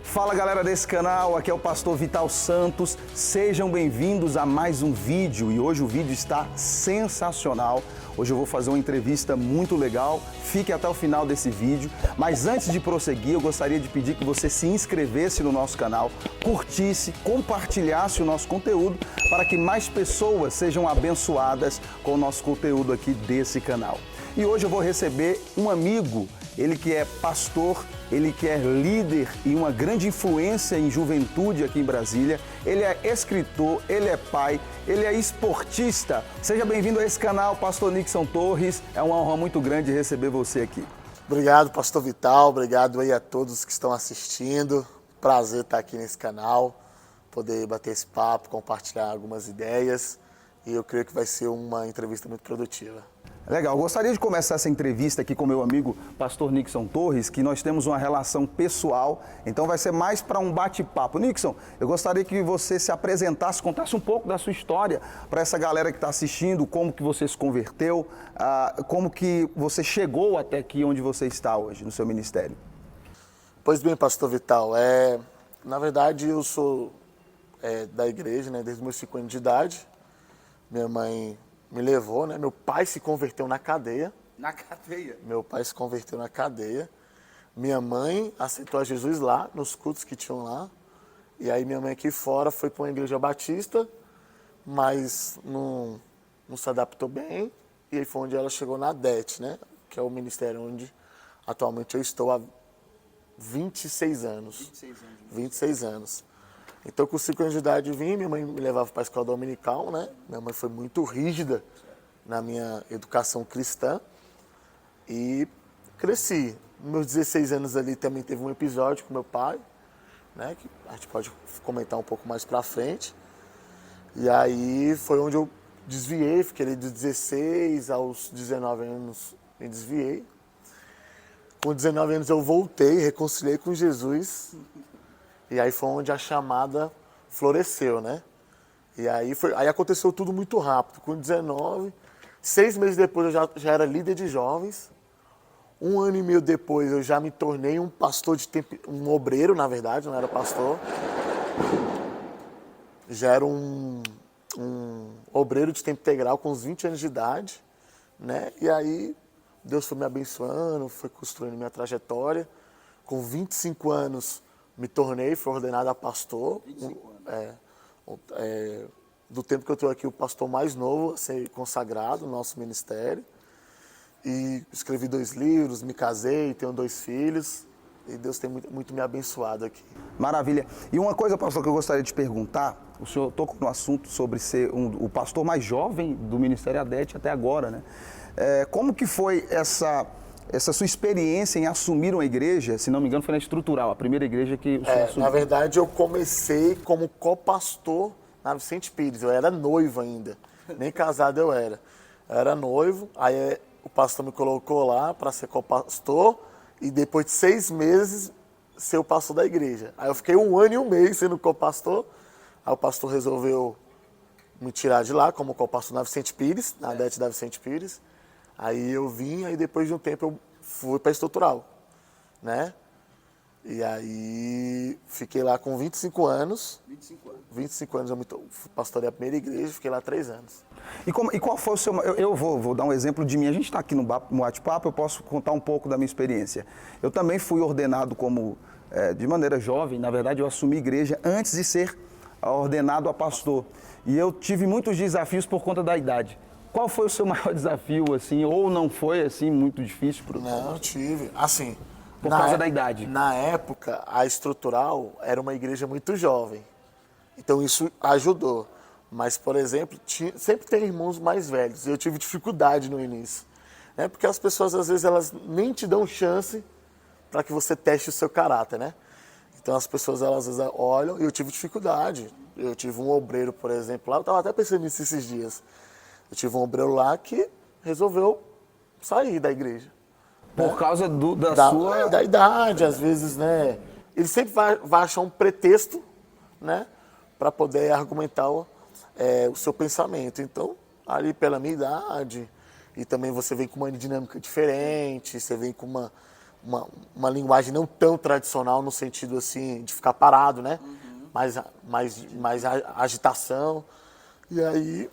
Fala galera desse canal, aqui é o Pastor Vital Santos, sejam bem-vindos a mais um vídeo e hoje o vídeo está sensacional. Hoje eu vou fazer uma entrevista muito legal, fique até o final desse vídeo, mas antes de prosseguir eu gostaria de pedir que você se inscrevesse no nosso canal, curtisse, compartilhasse o nosso conteúdo para que mais pessoas sejam abençoadas com o nosso conteúdo aqui desse canal. E hoje eu vou receber um amigo, ele que é pastor, ele que é líder e uma grande influência em juventude aqui em Brasília. Ele é escritor, ele é pai, ele é esportista. Seja bem-vindo a esse canal, Pastor Nixon Torres. É uma honra muito grande receber você aqui. Obrigado, Pastor Vital. Obrigado aí a todos que estão assistindo. Prazer estar aqui nesse canal, poder bater esse papo, compartilhar algumas ideias. E eu creio que vai ser uma entrevista muito produtiva. Legal, eu gostaria de começar essa entrevista aqui com meu amigo Pastor Nixon Torres, que nós temos uma relação pessoal, então vai ser mais para um bate-papo. Nixon, eu gostaria que você se apresentasse, contasse um pouco da sua história para essa galera que está assistindo, como que você se converteu, como que você chegou até aqui onde você está hoje, no seu ministério. Pois bem, Pastor Vital, na verdade eu sou da igreja, né, desde meus 5 anos de idade. Minha mãe me levou, né? Meu pai se converteu na cadeia. Na cadeia? Meu pai se converteu na cadeia. Minha mãe aceitou a Jesus lá, nos cultos que tinham lá. E aí minha mãe aqui fora foi para uma igreja batista, mas não se adaptou bem. E aí foi onde ela chegou na DET, né? Que é o ministério onde atualmente eu estou há 26 anos. 26 anos. Então, com 5 anos de idade, minha mãe me levava para a escola dominical, né? Minha mãe foi muito rígida na minha educação cristã e cresci. Nos meus 16 anos ali também teve um episódio com meu pai, né? Que a gente pode comentar um pouco mais para frente. E aí foi onde eu desviei, fiquei ali dos 16 aos 19 anos, me desviei. Com 19 anos eu voltei, reconciliei com Jesus. E aí foi onde a chamada floresceu, né? E aí aconteceu tudo muito rápido. Com 19, 6 meses depois eu já era líder de jovens. 1 ano e meio depois eu já me tornei um pastor um obreiro, na verdade, não era pastor. Já era um obreiro de tempo integral com uns 20 anos de idade, né? E aí Deus foi me abençoando, foi construindo minha trajetória. Com 25 anos fui ordenado a pastor. 25 anos. Do tempo que eu estou aqui, o pastor mais novo a ser consagrado no nosso ministério. E escrevi 2 livros, me casei, tenho 2 filhos. E Deus tem muito me abençoado aqui. Maravilha. E uma coisa, pastor, que eu gostaria de perguntar, o senhor tocou no assunto sobre ser o pastor mais jovem do Ministério ADET até agora, né? Como que foi essa sua experiência em assumir uma igreja? Se não me engano, foi na Estrutural, a primeira igreja que o senhor assumiu. Na verdade, eu comecei como copastor na Vicente Pires. Eu era noivo ainda, nem casado eu era. Eu era noivo, aí o pastor me colocou lá para ser copastor e depois de 6 meses ser o pastor da igreja. Aí eu fiquei 1 ano e 1 mês sendo copastor. Aí o pastor resolveu me tirar de lá como copastor na Vicente Pires, na DET da Vicente Pires. Aí eu vim, aí depois de um tempo eu fui para a Estrutural, né? E aí fiquei lá com 25 anos. 25 anos eu pastorei a primeira igreja, fiquei lá 3 anos. E qual foi o seu... Eu vou dar um exemplo de mim. A gente está aqui no bate-papo, eu posso contar um pouco da minha experiência. Eu também fui ordenado de maneira jovem, na verdade eu assumi igreja antes de ser ordenado a pastor. E eu tive muitos desafios por conta da idade. Qual foi o seu maior desafio, assim, ou não foi, assim, muito difícil? Não, tive. Assim, por causa da idade. Na época, a Estrutural era uma igreja muito jovem. Então, isso ajudou. Mas, por exemplo, sempre tem irmãos mais velhos. E eu tive dificuldade no início. Né? Porque as pessoas, às vezes, elas nem te dão chance para que você teste o seu caráter, né? Então, as pessoas, elas, às vezes, olham e eu tive dificuldade. Eu tive um obreiro, por exemplo, lá. Eu estava até pensando nisso esses dias. Eu tive um obreiro lá que resolveu sair da igreja. Por causa da idade, às vezes, né? Ele sempre vai achar um pretexto, né? Para poder argumentar o seu pensamento. Então, ali pela minha idade, e também você vem com uma dinâmica diferente, você vem com uma linguagem não tão tradicional no sentido assim de ficar parado, né? Mais agitação. E aí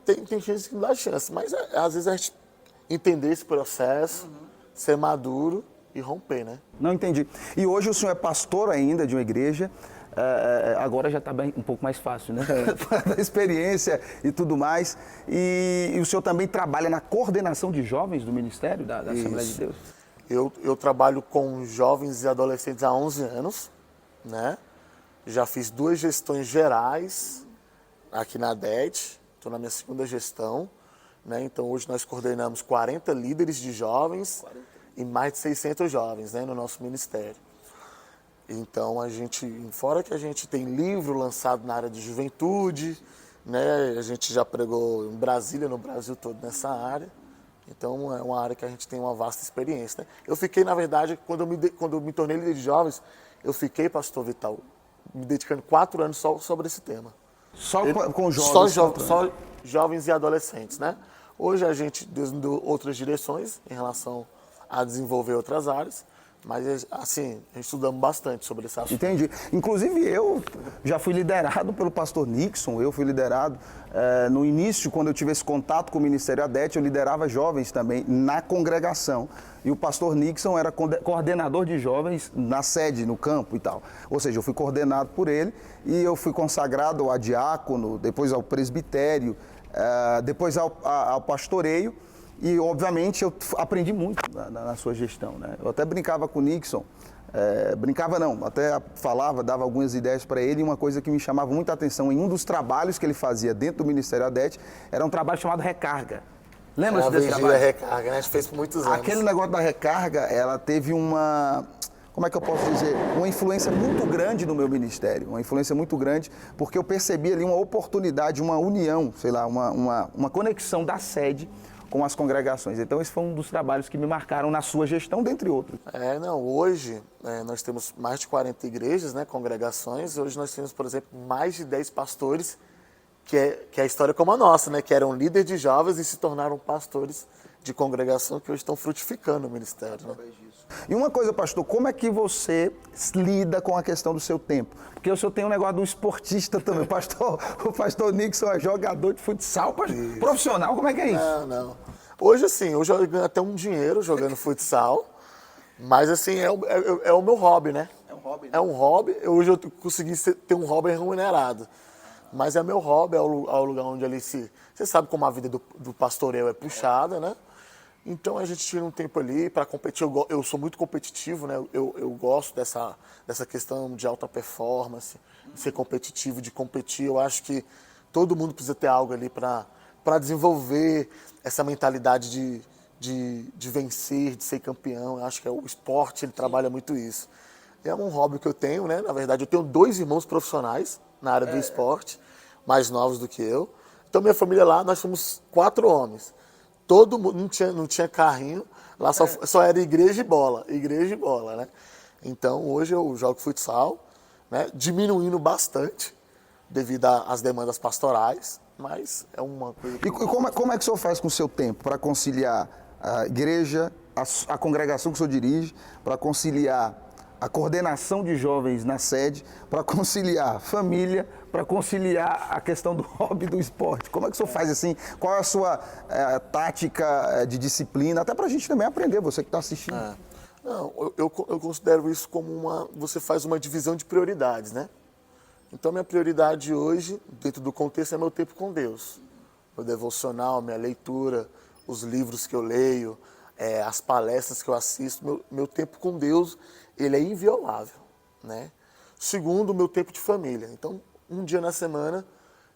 tem gente que não dá chance, mas às vezes a gente entender esse processo, ser maduro e romper, né? Não entendi. E hoje o senhor é pastor ainda de uma igreja, Agora já está um pouco mais fácil, né? da experiência e tudo mais. E o senhor também trabalha na coordenação de jovens do Ministério da Assembleia de Deus? Eu trabalho com jovens e adolescentes há 11 anos, né? Já fiz 2 gestões gerais aqui na DET, estou na minha 2ª gestão, né? Então hoje nós coordenamos 40 líderes de jovens e mais de 600 jovens, né, no nosso ministério. Então fora que a gente tem livro lançado na área de juventude, né? A gente já pregou em Brasília, no Brasil todo nessa área. Então é uma área que a gente tem uma vasta experiência, né? Eu fiquei, na verdade, quando eu me tornei líder de jovens, eu fiquei, pastor Vital, me dedicando 4 anos só sobre esse tema. Só com jovens? Só jovens e adolescentes, né? Hoje a gente deu outras direções em relação a desenvolver outras áreas, mas assim, estudamos bastante sobre esse assunto. Entendi. Inclusive eu já fui liderado pelo pastor Nixon, eu fui liderado no início, quando eu tive esse contato com o Ministério ADET, eu liderava jovens também na congregação. E o pastor Nixon era coordenador de jovens na sede, no campo e tal. Ou seja, eu fui coordenado por ele e eu fui consagrado a diácono, depois ao presbitério, depois ao pastoreio. E, obviamente, eu aprendi muito na sua gestão, né? Eu até brincava com o Nixon, brincava não, até falava, dava algumas ideias para ele, e uma coisa que me chamava muita atenção em um dos trabalhos que ele fazia dentro do Ministério ADET, era um trabalho chamado Recarga. Lembra-se desse trabalho? A Recarga, né? A gente fez por muitos anos. Aquele negócio da Recarga, ela teve como é que eu posso dizer, uma influência muito grande no meu ministério, uma influência muito grande, porque eu percebi ali uma oportunidade, uma união, sei lá, uma conexão da sede com as congregações. Então, esse foi um dos trabalhos que me marcaram na sua gestão, dentre outros. Hoje nós temos mais de 40 igrejas, né, congregações. Hoje nós temos, por exemplo, mais de 10 pastores, que é a história como a nossa, né, que eram líderes de jovens e se tornaram pastores de congregação que hoje estão frutificando o ministério. Né? E uma coisa, pastor, como é que você lida com a questão do seu tempo? Porque o senhor tem um negócio do esportista também. O pastor Nixon é jogador de futsal, profissional, como é que é isso? Não. Hoje, assim, eu ganho até um dinheiro jogando futsal, mas, assim, é o meu hobby, né? É um hobby. Né? É um hobby. Hoje eu consegui ter um hobby remunerado. Mas é meu hobby, é o lugar onde ele se... Você sabe como a vida do pastoreio é puxada, né? Então a gente tira um tempo ali para competir. Eu sou muito competitivo, né? Eu gosto dessa questão de alta performance, de ser competitivo, de competir. Eu acho que todo mundo precisa ter algo ali para desenvolver essa mentalidade de vencer, de ser campeão. Eu acho que o esporte ele trabalha muito isso. É um hobby que eu tenho, né? Na verdade, eu tenho 2 irmãos profissionais na área do esporte, mais novos do que eu. Então minha família lá, nós somos 4 homens. Todo mundo, não tinha carrinho, lá só era igreja e bola, né? Então, hoje eu jogo futsal, né? Diminuindo bastante, devido às demandas pastorais, mas é uma coisa... E como é que o senhor faz com o seu tempo para conciliar a igreja, a congregação que o senhor dirige, para conciliar a coordenação de jovens na sede, para conciliar família, para conciliar a questão do hobby do esporte? Como é que o senhor faz assim? Qual é a sua tática de disciplina? Até para a gente também aprender, você que está assistindo. Não, eu considero isso como você faz uma divisão de prioridades, né? Então, minha prioridade hoje, dentro do contexto, é meu tempo com Deus. Meu devocional, minha leitura, os livros que eu leio, as palestras que eu assisto, meu tempo com Deus, ele é inviolável, né? Segundo, o meu tempo de família. Então, um dia na semana,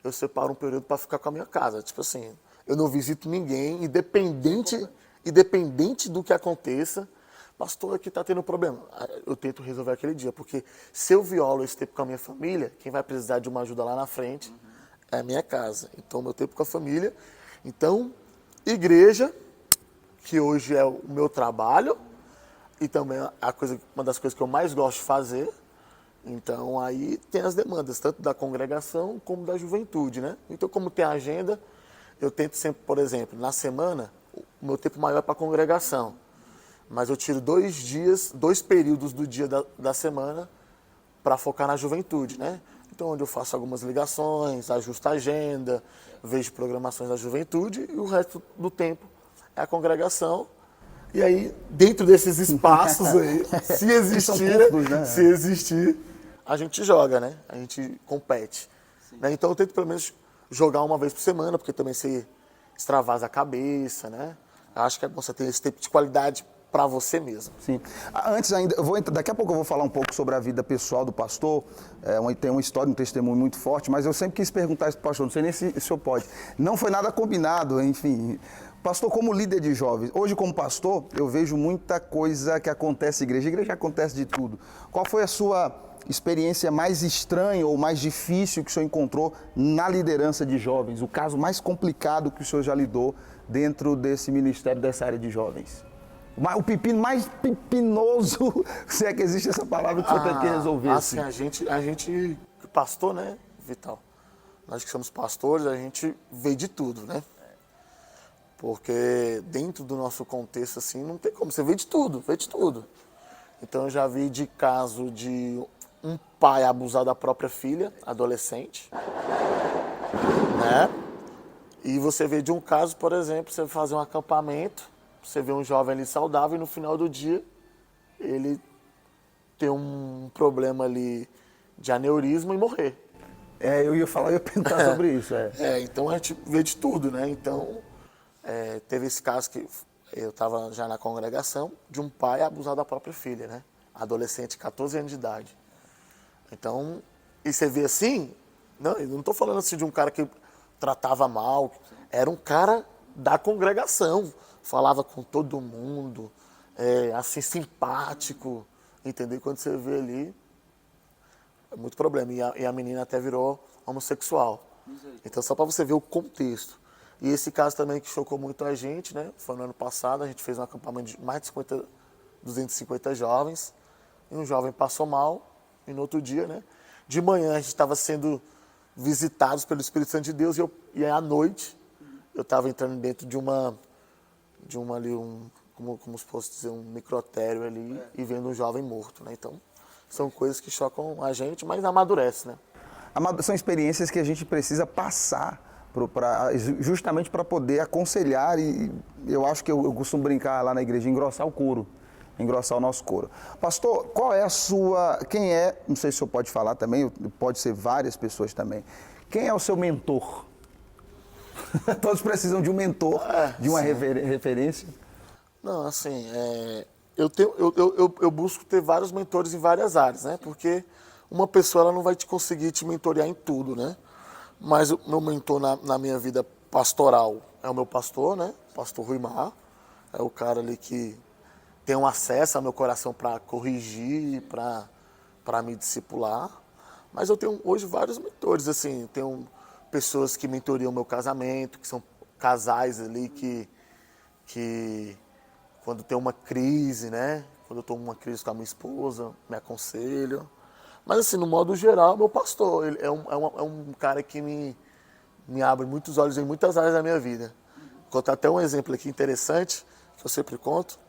eu separo um período para ficar com a minha casa. Tipo assim, eu não visito ninguém, independente do que aconteça. Pastor, aqui está tendo problema. Eu tento resolver aquele dia, porque se eu violo esse tempo com a minha família, quem vai precisar de uma ajuda lá na frente é a minha casa. Então, meu tempo com a família. Então, igreja, que hoje é o meu trabalho, e também uma das coisas que eu mais gosto de fazer. Então, aí tem as demandas, tanto da congregação como da juventude, né? Então, como tem a agenda, eu tento sempre, por exemplo, na semana, o meu tempo maior é para a congregação. mas eu tiro 2 dias, 2 períodos do dia da semana para focar na juventude, né? Então, onde eu faço algumas ligações, ajusto a agenda, vejo programações da juventude e o resto do tempo é a congregação. E aí, dentro desses espaços aí, se existir, a gente joga, né? A gente compete. Né? Então, eu tento pelo menos jogar uma vez por semana, porque também você extravasa a cabeça, né? Eu acho que é bom você ter esse tempo de qualidade para você mesmo. Sim. Antes ainda, daqui a pouco eu vou falar um pouco sobre a vida pessoal do pastor, tem uma história, um testemunho muito forte, mas eu sempre quis perguntar isso para o pastor, não sei nem se o senhor pode. Não foi nada combinado, enfim. Pastor, como líder de jovens, hoje como pastor, eu vejo muita coisa que acontece na igreja. A igreja acontece de tudo. Qual foi a sua experiência mais estranha ou mais difícil que o senhor encontrou na liderança de jovens? O caso mais complicado que o senhor já lidou dentro desse ministério, dessa área de jovens? O pepino mais pepinoso, se é que existe essa palavra, que o senhor tem que resolver. Assim, a gente, pastor, né, Vital? Nós que somos pastores, a gente vê de tudo, né? Porque dentro do nosso contexto, assim, não tem como. Você vê de tudo. Então, eu já vi de caso de um pai abusar da própria filha, adolescente, né? E você vê de um caso, por exemplo, você fazer um acampamento, você vê um jovem ali saudável e no final do dia ele tem um problema ali de aneurisma e morrer. Eu ia perguntar sobre isso. Então a gente vê de tudo, né? Então, teve esse caso que eu estava já na congregação de um pai abusar da própria filha, né? Adolescente, 14 anos de idade. Então, e você vê assim, eu não estou falando assim de um cara que tratava mal, era um cara da congregação, falava com todo mundo, assim, simpático, entendeu? Quando você vê ali, é muito problema. E a menina até virou homossexual. Então, só para você ver o contexto. E esse caso também que chocou muito a gente, né? Foi no ano passado, a gente fez um acampamento de mais de 250 jovens, e um jovem passou mal, e no outro dia, né? De manhã a gente estava sendo visitados pelo Espírito Santo de Deus, e à noite eu estava entrando dentro de uma ali, como se fosse dizer, um microtério ali, e vendo um jovem morto, né? Então, são coisas que chocam a gente, mas amadurece, né? São experiências que a gente precisa passar justamente para poder aconselhar, e eu acho que eu costumo brincar lá na igreja, engrossar o nosso couro. Pastor, não sei se o senhor pode falar também, pode ser várias pessoas também, quem é o seu mentor? Todos precisam de um mentor, de uma referência. Não, assim, eu busco ter vários mentores em várias áreas, né? Porque uma pessoa ela não vai conseguir te mentorear em tudo, né? Mas o meu mentor na minha vida pastoral é o meu pastor, né? Pastor Rui Mar. É o cara ali que tem um acesso ao meu coração para corrigir, para me discipular. Mas eu tenho hoje vários mentores, assim. Tenho pessoas que mentoriam o meu casamento, que são casais ali que quando tem uma crise, né? Quando eu estou numa crise com a minha esposa, me aconselham. Mas assim, no modo geral, meu pastor, ele é um cara que me abre muitos olhos em muitas áreas da minha vida. Vou contar até um exemplo aqui interessante, que eu sempre conto.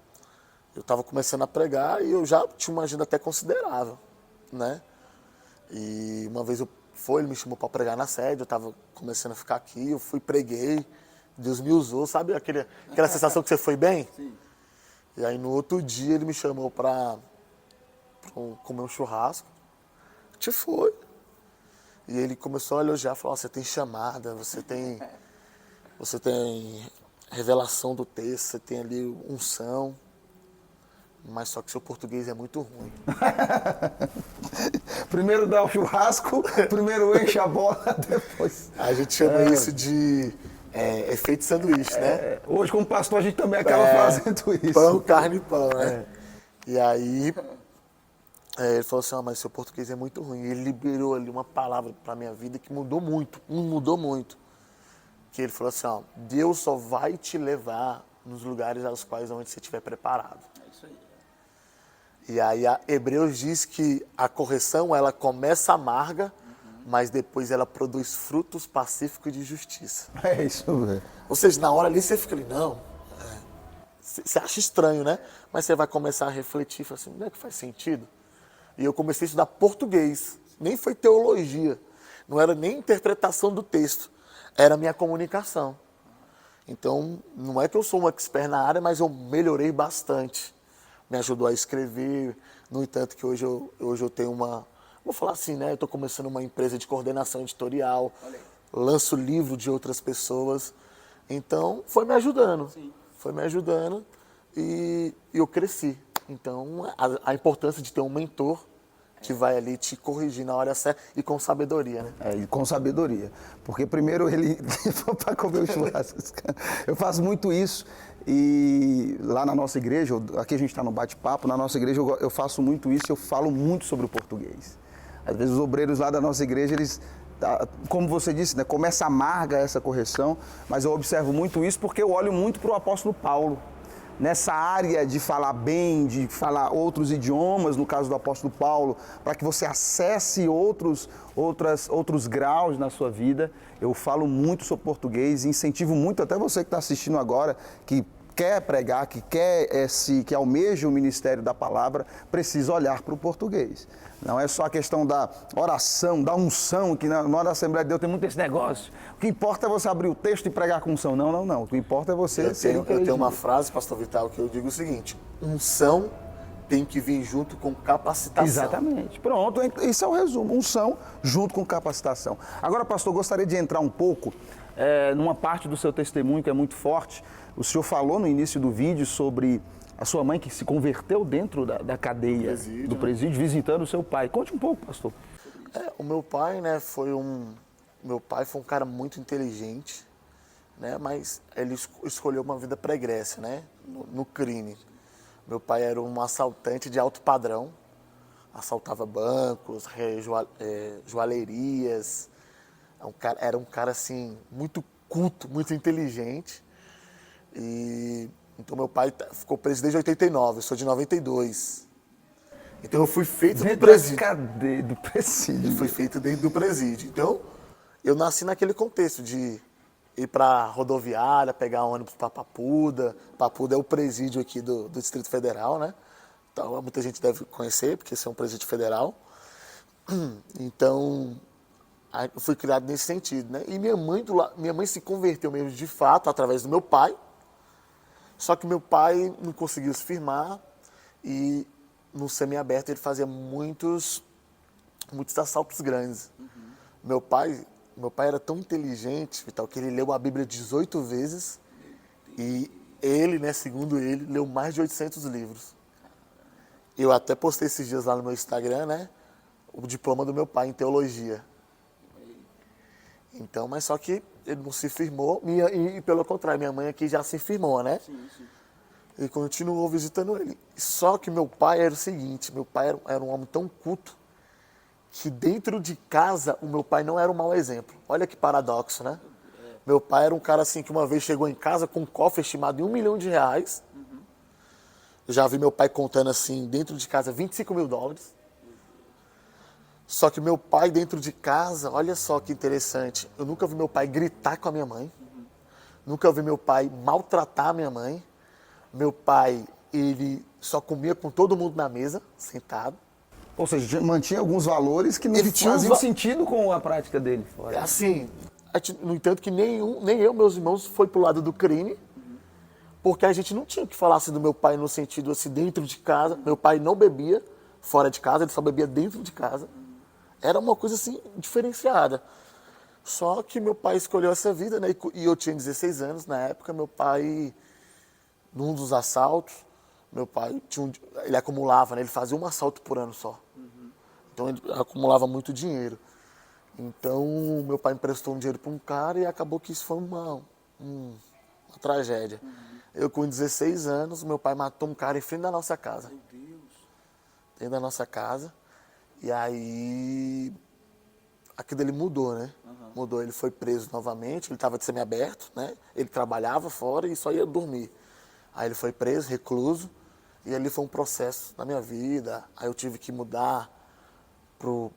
Eu estava começando a pregar e eu já tinha uma agenda até considerável, né? E uma vez ele me chamou para pregar na sede, eu estava começando a ficar aqui, eu fui, preguei, Deus me usou, sabe aquela sensação que você foi bem? Sim. E aí no outro dia ele me chamou para comer um churrasco. Foi. E ele começou a elogiar, falou, você tem chamada, você tem revelação do texto, você tem ali unção, mas só que seu português é muito ruim. Primeiro dá o churrasco, primeiro enche a bola, depois... A gente chama isso de efeito sanduíche, né? Hoje, como pastor, a gente também acaba fazendo isso. Pão, carne e pão, né? E aí... ele falou assim, mas seu português é muito ruim. Ele liberou ali uma palavra para minha vida que mudou muito. Que ele falou assim, Deus só vai te levar nos lugares aos quais onde você estiver preparado. É isso aí. E aí Hebreus diz que a correção, ela começa amarga, mas depois ela produz frutos pacíficos de justiça. É isso, velho. Ou seja, na hora ali você fica ali, você acha estranho, né? Mas você vai começar a refletir, fala assim, não é que faz sentido? E eu comecei a estudar português, nem foi teologia, não era nem interpretação do texto, era minha comunicação. Então, não é que eu sou um expert na área, mas eu melhorei bastante. Me ajudou a escrever, no entanto que hoje eu tenho vou falar assim, né? Eu estou começando uma empresa de coordenação editorial, lanço livro de outras pessoas. Então, foi me ajudando. Sim. Foi me ajudando e eu cresci. Então, a importância de ter um mentor que vai ali te corrigir na hora certa e com sabedoria, né? E com sabedoria. Porque primeiro ele para comer o churrasco. Eu faço muito isso e lá na nossa igreja, aqui a gente está no bate-papo, na nossa igreja eu faço muito isso, eu falo muito sobre o português. Às vezes os obreiros lá da nossa igreja, eles, como você disse, né, começa amarga essa correção, mas eu observo muito isso porque eu olho muito para o apóstolo Paulo. Nessa área de falar bem, de falar outros idiomas, no caso do apóstolo Paulo, para que você acesse outros graus na sua vida. Eu falo muito sobre português e incentivo muito até você que está assistindo agora, que quer pregar, que que almeja o ministério da palavra, precisa olhar para o português. Não é só a questão da oração, da unção, que na hora da Assembleia de Deus tem muito esse negócio. O que importa é você abrir o texto e pregar com unção. Não. O que importa é você ser Eu tenho uma frase, pastor Vital, que eu digo o seguinte: unção tem que vir junto com capacitação. Exatamente. Pronto, isso é o resumo. Unção junto com capacitação. Agora, pastor, gostaria de entrar um pouco numa parte do seu testemunho que é muito forte. O senhor falou no início do vídeo sobre a sua mãe que se converteu dentro da cadeia do presídio, visitando o seu pai. Conte um pouco, pastor. O meu pai, né, meu pai foi um cara muito inteligente, né, mas ele escolheu uma vida pregressa, né, no crime. Meu pai era um assaltante de alto padrão, assaltava bancos, joalherias. Era um cara assim muito culto, muito inteligente. Então meu pai ficou preso desde 89, eu sou de 92. Então eu fui feito no presídio. Cadê do presídio? Fui feito dentro do presídio. Então eu nasci naquele contexto de ir para rodoviária, pegar ônibus para Papuda. Papuda é o presídio aqui do Distrito Federal, né? Então muita gente deve conhecer, porque esse é um presídio federal. Então eu fui criado nesse sentido, né? E minha mãe se converteu mesmo de fato através do meu pai. Só que meu pai não conseguiu se firmar e no semiaberto ele fazia muitos assaltos grandes. Meu pai era tão inteligente, Vital, que ele leu a Bíblia 18 vezes e ele, né, segundo ele, leu mais de 800 livros. Eu até postei esses dias lá no meu Instagram, né, o diploma do meu pai em teologia. Então, mas só que ele não se firmou, e pelo contrário, minha mãe aqui já se firmou, né? Sim. E continuou visitando ele. Só que meu pai era o seguinte, meu pai era um homem tão culto, que dentro de casa o meu pai não era um mau exemplo. Olha que paradoxo, né? Meu pai era um cara assim que uma vez chegou em casa com um cofre estimado em R$1 milhão. Eu já vi meu pai contando assim, dentro de casa, $25 mil. Só que meu pai dentro de casa, olha só que interessante, eu nunca vi meu pai gritar com a minha mãe, nunca vi meu pai maltratar a minha mãe. Meu pai, ele só comia com todo mundo na mesa, sentado. Ou seja, mantinha alguns valores que não faziam sentido com a prática dele. Fora. Assim, no entanto que nem eu, meus irmãos, foi pro lado do crime, porque a gente não tinha que falar assim do meu pai no sentido assim, dentro de casa. Meu pai não bebia fora de casa, ele só bebia dentro de casa. Era uma coisa assim, diferenciada. Só que meu pai escolheu essa vida, né? E eu tinha 16 anos na época. Meu pai, num dos assaltos, meu pai ele acumulava, né? Ele fazia um assalto por ano só. Então ele acumulava muito dinheiro. Então meu pai emprestou um dinheiro para um cara e acabou que isso foi uma tragédia. Eu com 16 anos, meu pai matou um cara em frente da nossa casa. Meu Deus. Dentro da nossa casa. E aí, aquilo dele mudou, né? Mudou, ele foi preso novamente, ele estava de semiaberto, né? Ele trabalhava fora e só ia dormir. Aí ele foi preso, recluso, e ali foi um processo na minha vida. Aí eu tive que mudar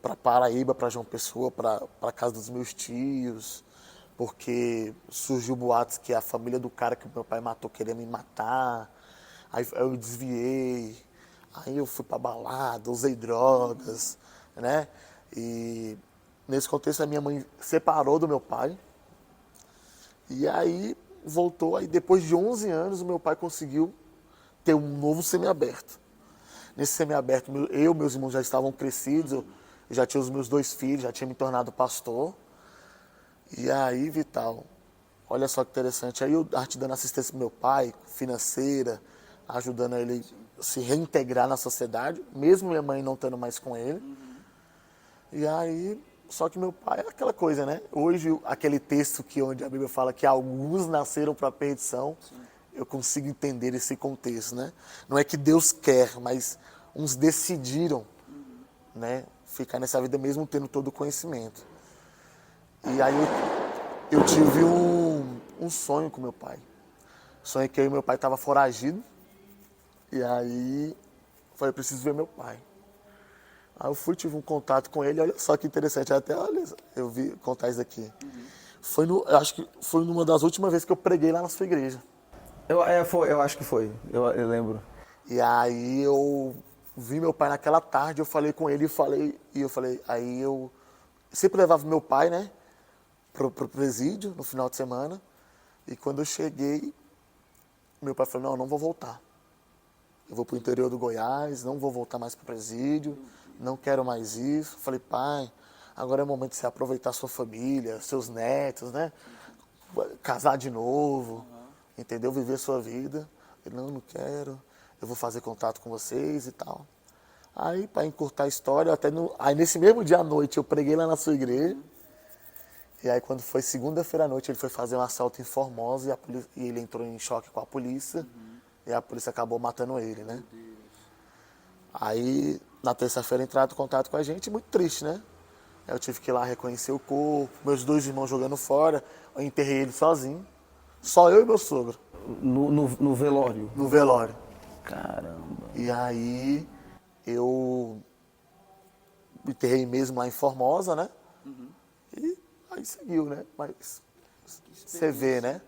para Paraíba, para João Pessoa, para casa dos meus tios, porque surgiu boatos que a família do cara que meu pai matou queria me matar. Aí eu desviei, aí eu fui pra balada, usei drogas, né? E nesse contexto a minha mãe separou do meu pai. E aí voltou, aí depois de 11 anos o meu pai conseguiu ter um novo semiaberto. Nesse semiaberto, eu e meus irmãos já estavam crescidos, eu já tinha os meus 2 filhos, já tinha me tornado pastor. E aí, Vital, olha só que interessante, aí eu te dando assistência pro meu pai, financeira, ajudando ele a se reintegrar na sociedade, mesmo minha mãe não estando mais com ele. E aí, só que meu pai é aquela coisa, né? Hoje, aquele texto onde a Bíblia fala que alguns nasceram para a perdição, eu consigo entender esse contexto, né? Não é que Deus quer, mas uns decidiram, né? Ficar nessa vida mesmo tendo todo o conhecimento. E aí eu tive um sonho com meu pai. Sonhei que eu e meu pai estavam foragidos. E aí eu falei, preciso ver meu pai. Aí eu fui, tive um contato com ele, olha só que interessante, até olha, eu vi contar isso aqui. Eu acho que foi numa das últimas vezes que eu preguei lá na sua igreja. Eu acho que foi, eu lembro. E aí eu vi meu pai naquela tarde, eu falei com ele aí eu sempre levava meu pai, né, pro presídio no final de semana. E quando eu cheguei, meu pai falou, não vou voltar. Eu vou pro interior do Goiás, não vou voltar mais pro presídio, não quero mais isso. Eu falei, pai, agora é o momento de você aproveitar a sua família, seus netos, né, casar de novo, entendeu? Viver a sua vida. Ele, não quero, eu vou fazer contato com vocês e tal. Aí, para encurtar a história, aí nesse mesmo dia à noite eu preguei lá na sua igreja. E aí quando foi segunda-feira à noite, ele foi fazer um assalto em Formosa e ele entrou em choque com a polícia. E a polícia acabou matando ele, né? Aí, na terça-feira, entraram em contato com a gente, muito triste, né? Eu tive que ir lá reconhecer o corpo, meus 2 irmãos jogando fora, eu enterrei ele sozinho. Só eu e meu sogro. No velório? No velório. Caramba. E aí, eu enterrei mesmo lá em Formosa, né? E aí seguiu, né? Mas você vê, né?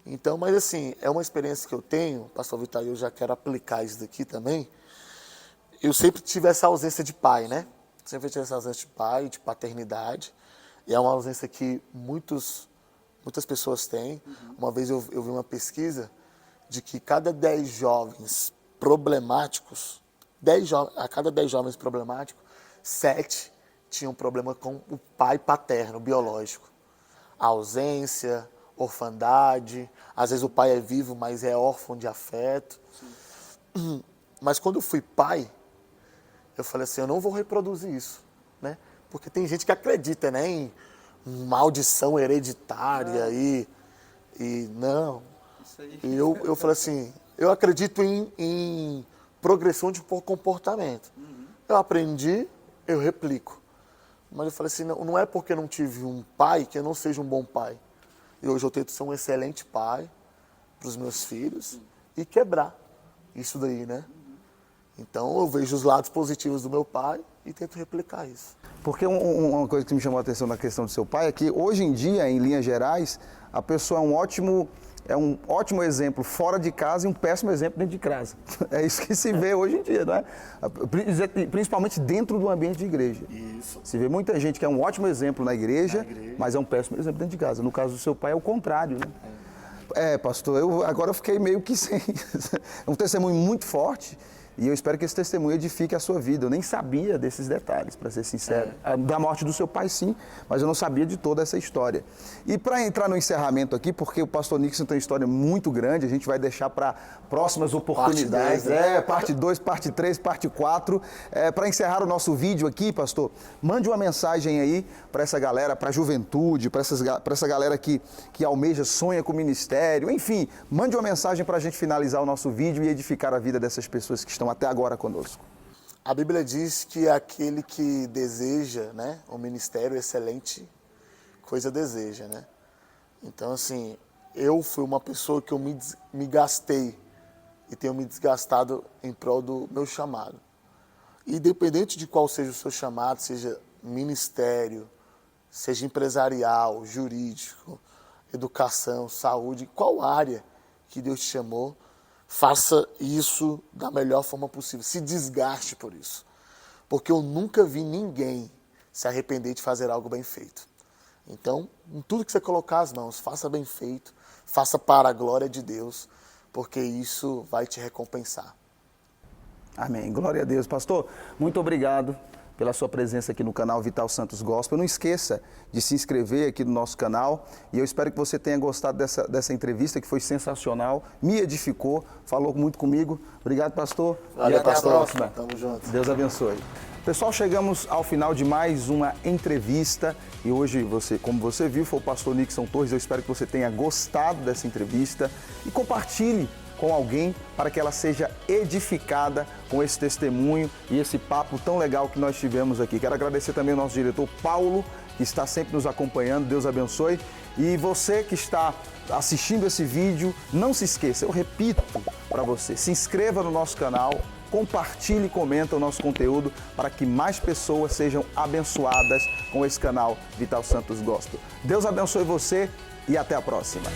Então, mas assim, é uma experiência que eu tenho, pastor Vital, eu já quero aplicar isso daqui também. Eu sempre tive essa ausência de pai, né? Sempre tive essa ausência de pai, de paternidade. E é uma ausência que muitas pessoas têm. Uma vez eu vi uma pesquisa de que cada 10 jovens problemáticos, a cada 10 jovens problemáticos, 7 tinham problema com o pai paterno, biológico. A ausência, orfandade, às vezes o pai é vivo, mas é órfão de afeto. Sim. Mas quando eu fui pai, eu falei assim, eu não vou reproduzir isso, né? Porque tem gente que acredita, né, em maldição hereditária e não. E eu falei assim, eu acredito em progressão de comportamento. Eu aprendi, eu replico. Mas eu falei assim, não é porque eu não tive um pai que eu não seja um bom pai. E hoje eu tento ser um excelente pai para os meus filhos e quebrar isso daí, né? Então eu vejo os lados positivos do meu pai e tento replicar isso. Porque uma coisa que me chamou a atenção na questão do seu pai é que hoje em dia, em linhas gerais, a pessoa é um ótimo exemplo fora de casa e um péssimo exemplo dentro de casa. É isso que se vê hoje em dia, não é? Principalmente dentro do ambiente de igreja. Isso. Se vê muita gente que é um ótimo exemplo na igreja, mas é um péssimo exemplo dentro de casa. No caso do seu pai é o contrário, né? Pastor, agora eu fiquei meio que sem... É um testemunho muito forte. E eu espero que esse testemunho edifique a sua vida. Eu nem sabia desses detalhes, para ser sincero. Da morte do seu pai, sim, mas eu não sabia de toda essa história. E para entrar no encerramento aqui, porque o pastor Nixon tem uma história muito grande, a gente vai deixar para próximas oportunidades. Parte 2, parte 3, parte 4. Para encerrar o nosso vídeo aqui, pastor, mande uma mensagem aí para essa galera, para a juventude, para essa galera que almeja, sonha com o ministério. Enfim, mande uma mensagem para a gente finalizar o nosso vídeo e edificar a vida dessas pessoas que estão até agora conosco. A Bíblia diz que aquele que deseja, né, um ministério excelente, coisa deseja, né? Então, assim, eu fui uma pessoa que eu me gastei e tenho me desgastado em prol do meu chamado. Independente de qual seja o seu chamado, seja ministério, seja empresarial, jurídico, educação, saúde, qual área que Deus te chamou, faça isso da melhor forma possível. Se desgaste por isso. Porque eu nunca vi ninguém se arrepender de fazer algo bem feito. Então, em tudo que você colocar as mãos, faça bem feito, faça para a glória de Deus, porque isso vai te recompensar. Amém. Glória a Deus. Pastor, muito obrigado pela sua presença aqui no canal Vital Santos Gospel. Não esqueça de se inscrever aqui no nosso canal e eu espero que você tenha gostado dessa entrevista, que foi sensacional, me edificou, falou muito comigo. Obrigado, pastor. Valeu, e até pastor. a próxima. Tamo junto. Deus abençoe. Pessoal, chegamos ao final de mais uma entrevista e hoje, como você viu, foi o pastor Nixon Torres. Eu espero que você tenha gostado dessa entrevista e compartilhe com alguém para que ela seja edificada com esse testemunho e esse papo tão legal que nós tivemos aqui. Quero agradecer também ao nosso diretor Paulo, que está sempre nos acompanhando. Deus abençoe. E você que está assistindo esse vídeo, não se esqueça, eu repito para você, se inscreva no nosso canal, compartilhe e comenta o nosso conteúdo para que mais pessoas sejam abençoadas com esse canal Vital Santos Gospel. Deus abençoe você e até a próxima.